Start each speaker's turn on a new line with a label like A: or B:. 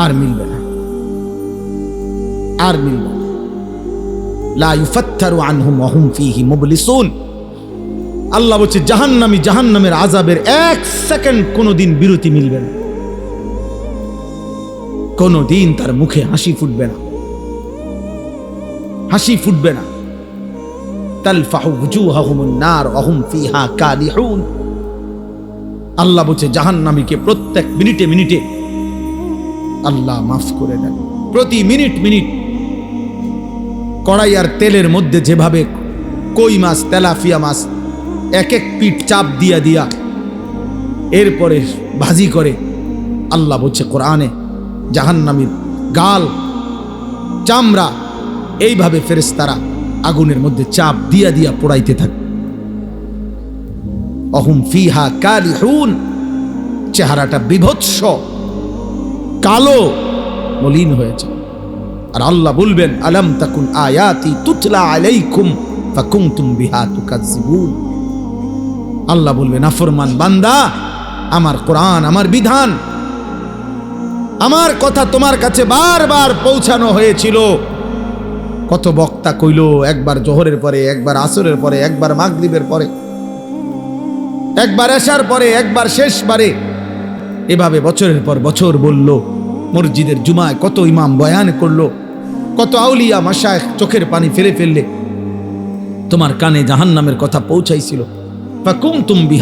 A: আর মিলবে না, আর মিলবে না। লা ইউফাত্তারু আনহুম ওয়া হুম ফীহি মুবলিসুন। আল্লাহ বলছে জাহান্নামী জাহান্নামের আযাবের এক সেকেন্ড কোনোদিন বিরতি মিলবে না, কোনোদিন তার মুখে হাসি ফুটবে না, হাসি ফুটবে না। তালফাহু ওয়ুজুহাহুমুন নার ওয়া হুম ফীহা কালিহুন। আল্লাহ বলছে জাহান্নামীকে প্রত্যেক মিনিটে মিনিটে আল্লাহ মাফ করে দেন। প্রতি মিনিট মিনিট কড়াই আর তেলের মধ্যে যেভাবে কই মাছ তেলাপিয়া মাছ এক এক পিঠ চাপ দিয়া দিয়া এরপরে ভাজি করে, আল্লাহ বলছে কোরআনে জাহান্নামীর গাল চামড়া এইভাবে ফেরেশতারা আগুনের মধ্যে চাপ দিয়া দিয়া পোড়াইতে থাকে। অহুম ফিহা কালিহুন, চেহারাটা বিভৎস কালো মলিন হয়েছে। আর আল্লাহ বলবেন আলাম তাকুন আয়াতি তুতলা আলাইকুম ফাকুনতুম বিহা তুকাজ্জিবুন। আল্লাহ বলবেন নাফরমান বান্দা, আমার কোরআন, আমার বিধান, আমার কথা তোমার কাছে বারবার পৌঁছানো হয়েছিল। কত বক্তা কইল, একবার জোহরের পরে, একবার আসরের পরে, একবার মাগরিবের পরে, একবার এশার পরে, একবার শেষবারে, এভাবে বছরের পর বছর বলল। মসজিদের জুমায় কত ইমাম বয়ান করলো, কত আউলিয়া মাশায়েখ চোখের পানি ফেলে ফেললে, তোমার কানে জাহান্নামের কথা পৌঁছাইছিল। ফাকুনতুম বিহা